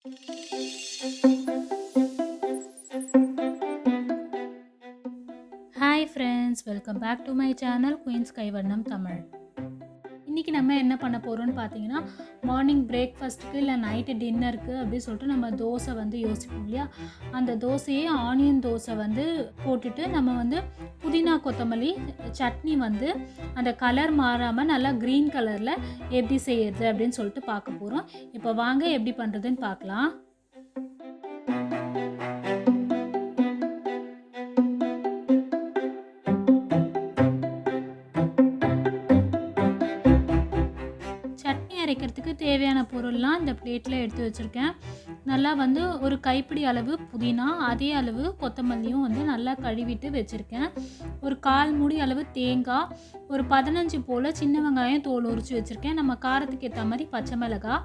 Hi friends, welcome back to my channel Queen's Kaivannam Tamil. இன்றைக்கி நம்ம என்ன பண்ண போகிறோம்னு பார்த்தீங்கன்னா, மார்னிங் பிரேக்ஃபாஸ்ட்டுக்கு இல்லை நைட்டு டின்னருக்கு அப்படின்னு சொல்லிட்டு நம்ம தோசை வந்து யோசிப்போம் இல்லையா. அந்த தோசையே ஆனியன் தோசை வந்து போட்டுட்டு நம்ம வந்து புதினா கொத்தமல்லி சட்னி வந்து அந்த கலர் மாறாமல் நல்லா க்ரீன் கலரில் எப்படி செய்யறது அப்படின்னு சொல்லிட்டு பார்க்க போகிறோம். இப்போ வாங்க எப்படி பண்ணுறதுன்னு பார்க்கலாம். அரைக்கிறதுக்கு தேவையான பொருள்லாம் இந்த பிளேட்டில் எடுத்து வச்சுருக்கேன். நல்லா வந்து ஒரு கைப்பிடி அளவு புதினா, அதே அளவு கொத்தமல்லியும் வந்து நல்லா கழுவிட்டு வச்சுருக்கேன். ஒரு 1/4 மூடி அளவு தேங்காய், ஒரு 15 போல் சின்ன வெங்காயம் தோல் உரித்து வச்சுருக்கேன். நம்ம காரத்துக்கு ஏற்ற மாதிரி பச்சை மிளகாய்,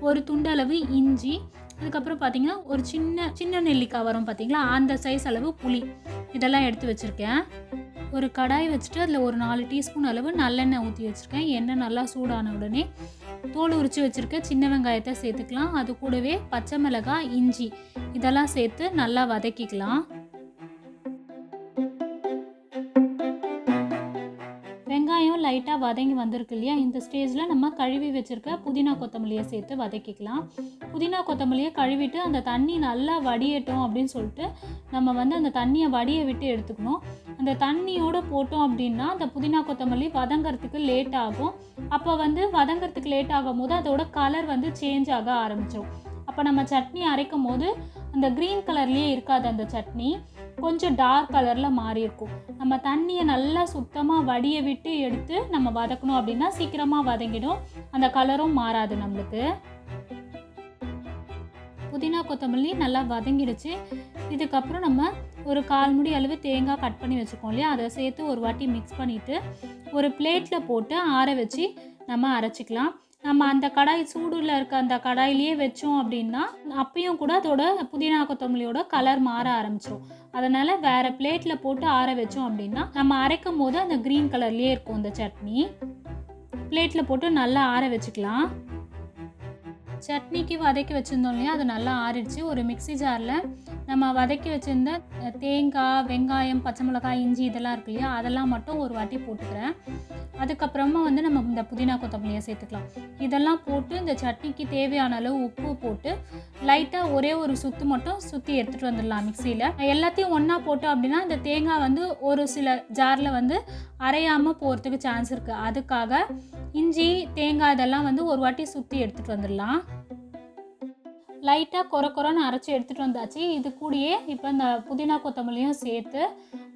ஒரு துண்டளவு இஞ்சி, அதுக்கப்புறம் பார்த்திங்கன்னா ஒரு சின்ன நெல்லிக்காய் வரும் பார்த்திங்களா, அந்த சைஸ் அளவு புளி, இதெல்லாம் எடுத்து வச்சுருக்கேன். ஒரு கடாய் வச்சுட்டு அதில் ஒரு 4 டீஸ்பூன் அளவு நல்லெண்ணெய் ஊற்றி வச்சுருக்கேன். எண்ணெய் நல்லா சூடான உடனே தோல் உரித்து வச்சுருக்க சின்ன வெங்காயத்தை சேர்த்துக்கலாம். அது கூடவே பச்சை மிளகாய், இஞ்சி இதெல்லாம் சேர்த்து நல்லா வதக்கிக்கலாம். வெங்காயம் லைட்டாக வதங்கி வந்திருக்கு இல்லையா, இந்த ஸ்டேஜில் நம்ம கழுவி வச்சுருக்க புதினா கொத்தமல்லியை சேர்த்து வதக்கிக்கலாம். புதினா கொத்தமல்லியை கழுவிட்டு அந்த தண்ணி நல்லா வடியட்டும் அப்படின்னு சொல்லிட்டு நம்ம வந்து அந்த தண்ணியை வடிய விட்டு எடுத்துக்கணும். அந்த தண்ணியோடு போட்டோம் அப்படின்னா அந்த புதினா கொத்தமல்லி வதங்கிறதுக்கு லேட் ஆகும். அப்போ வந்து வதங்கிறதுக்கு லேட் ஆகும் போது அதோட கலர் வந்து சேஞ்ச் ஆக ஆரம்பிச்சிடும். அப்போ நம்ம சட்னி அரைக்கும் போது அந்த க்ரீன் கலர்லேயே இருக்காது, அந்த சட்னி கொஞ்சம் டார்க் கலரில் மாறி இருக்கும். நம்ம தண்ணியை நல்லா சுத்தமாக வடிய விட்டு எடுத்து நம்ம வதக்கணும் அப்படின்னா சீக்கிரமாக வதங்கிடும், அந்த கலரும் மாறாது நம்மளுக்கு. புதினா கொத்தமல்லி நல்லா வதங்கிடுச்சு. இதுக்கப்புறம் நம்ம ஒரு 1/4 மூடி அளவு தேங்காய் கட் பண்ணி வச்சுக்கோம் இல்லையா, அதை சேர்த்து ஒரு வாட்டி மிக்ஸ் பண்ணிவிட்டு ஒரு பிளேட்டில் போட்டு ஆற வச்சு நம்ம அரைச்சிக்கலாம். நம்ம அந்த கடாய் சூடில் இருக்க அந்த கடாயிலேயே வச்சோம் அப்படின்னா அப்பயும் கூட அதோட புதினா கொத்தமல்லியோட கலர் மாற ஆரம்பிச்சிடும். அதனால் வேறு பிளேட்டில் போட்டு ஆற வச்சோம் அப்படின்னா நம்ம அரைக்கும் போது அந்த க்ரீன் கலர்லேயே இருக்கும் இந்த சட்னி. பிளேட்டில் போட்டு நல்லா ஆற வச்சுக்கலாம். சட்னிக்கு வதக்கி வச்சுருந்தோம் இல்லையா, அது நல்லா ஆறிடுச்சு. ஒரு மிக்ஸி ஜாரில் நம்ம வதக்கி வச்சுருந்த தேங்காய், வெங்காயம், பச்சை மிளகாய், இஞ்சி இதெல்லாம் இருக்கு இல்லையா, அதெல்லாம் மட்டும் ஒரு வாட்டி போட்டுக்கிறேன். அதுக்கப்புறமா வந்து நம்ம இந்த புதினா கொத்தமல்லியை சேர்த்துக்கலாம். இதெல்லாம் போட்டு இந்த சட்னிக்கு தேவையான அளவு உப்பு போட்டு லைட்டாக ஒரே ஒரு சுற்று மட்டும் சுற்றி எடுத்துகிட்டு வந்துடலாம் மிக்சியில். எல்லாத்தையும் ஒன்றா போட்டோம் அப்படின்னா இந்த தேங்காய் வந்து ஒரு சில ஜாரில் வந்து அரையாமல் போகிறதுக்கு சான்ஸ் இருக்குது. அதுக்காக இஞ்சி, தேங்காய் இதெல்லாம் வந்து ஒரு வாட்டி சுற்றி எடுத்துகிட்டு வந்துடலாம். லைட்டாக கொரன்னு அரைச்சி எடுத்துகிட்டு வந்தாச்சு. இது கூடயே இப்போ இந்த புதினா கொத்தமல்லியும் சேர்த்து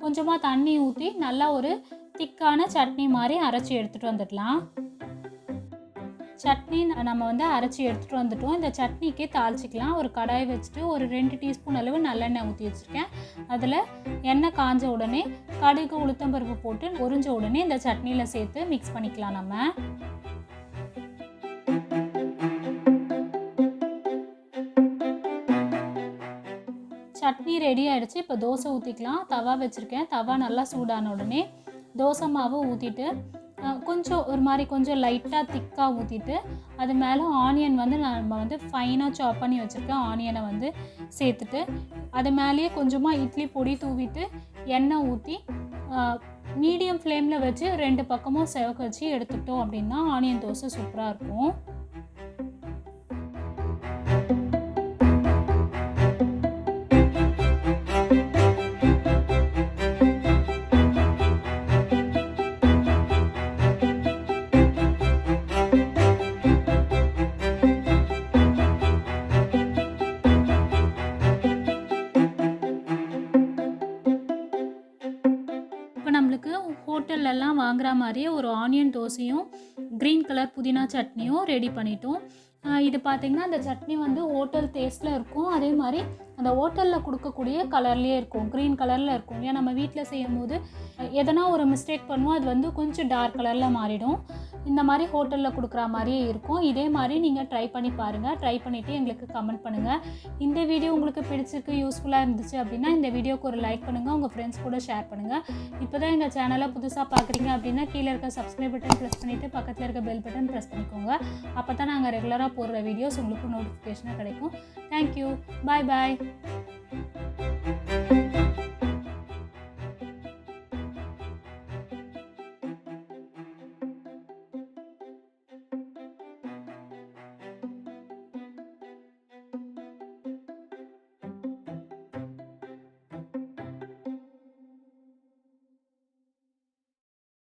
கொஞ்சமாக தண்ணி ஊற்றி நல்லா ஒரு திக்கான சட்னி மாதிரி அரைச்சி எடுத்துகிட்டு வந்துடலாம். சட்னி நம்ம வந்து அரைச்சி எடுத்துகிட்டு வந்துட்டோம். இந்த சட்னிக்கு தாளிச்சிக்கலாம். ஒரு கடாய் வச்சுட்டு ஒரு 2 டீஸ்பூன் அளவு நல்லெண்ணெய் ஊற்றி வச்சுருக்கேன். அதில் எண்ணெய் காஞ்ச உடனே கடுகு, உளுத்தம்பருப்பு போட்டு பொரிஞ்ச உடனே இந்த சட்னியில் சேர்த்து மிக்ஸ் பண்ணிக்கலாம். நம்ம சட்னி ரெடி ஆகிடுச்சு. இப்போ தோசை ஊற்றிக்கலாம். தவா வச்சுருக்கேன். தவா நல்லா சூடான உடனே தோசை மாவு ஊற்றிட்டு கொஞ்சம் ஒரு மாதிரி கொஞ்சம் லைட்டாக திக்காக ஊற்றிட்டு அது மேலே ஆனியன் வந்து நம்ம வந்து ஃபைனாக சாப் பண்ணி வச்சுருக்கேன். ஆனியனை வந்து சேர்த்துட்டு அது மேலேயே கொஞ்சமாக இட்லி பொடி தூவிட்டு எண்ணெய் ஊற்றி மீடியம் ஃப்ளேமில் வச்சு 2 பக்கமும் செவக்க வச்சு எடுத்துக்கிட்டோம் அப்படின்னா ஆனியன் தோசை சூப்பராக இருக்கும். நம்மளுக்கு ஹோட்டல்லலாம் வாங்குற மாதிரியே ஒரு ஆனியன் தோசையும் க்ரீன் கலர் புதினா சட்னியும் ரெடி பண்ணிட்டோம். இது பார்த்திங்கன்னா அந்த சட்னி வந்து ஹோட்டல் டேஸ்ட்டில் இருக்கும். அதே மாதிரி அந்த ஹோட்டலில் கொடுக்கக்கூடிய கலர்லேயே இருக்கும், க்ரீன் கலரில் இருக்கும். ஏன் நம்ம வீட்டில் செய்யும் போது எதனா ஒரு மிஸ்டேக் பண்ணுவோம், அது வந்து கொஞ்சம் டார்க் கலரில் மாறிடும். இந்த மாதிரி ஹோட்டலில் கொடுக்குற மாதிரியே இருக்கும். இதே மாதிரி நீங்கள் ட்ரை பண்ணி பாருங்கள். ட்ரை பண்ணிவிட்டு எங்களுக்கு கமெண்ட் பண்ணுங்கள். இந்த வீடியோ உங்களுக்கு பிடிச்சிருக்கு, யூஸ்ஃபுல்லாக இருந்துச்சு அப்படின்னா இந்த வீடியோக்கு ஒரு லைக் பண்ணுங்கள், உங்கள் ஃப்ரெண்ட்ஸ் கூட ஷேர் பண்ணுங்கள். இப்போ தான் எங்கள் சேனலை புதுசாக பார்க்குறீங்க அப்படின்னா கீழே இருக்க சப்ஸ்கிரைப் பட்டன் ப்ரெஸ் பண்ணிவிட்டு பக்கத்தில் இருக்க பெல் பட்டன் ப்ரெஸ் பண்ணிக்கோங்க. அப்போ தான் நாங்கள் ரெகுலராக போடுற வீடியோஸ் உங்களுக்கு நோட்டிஃபிகேஷனாக கிடைக்கும். தேங்க்யூ. பாய் பாய்.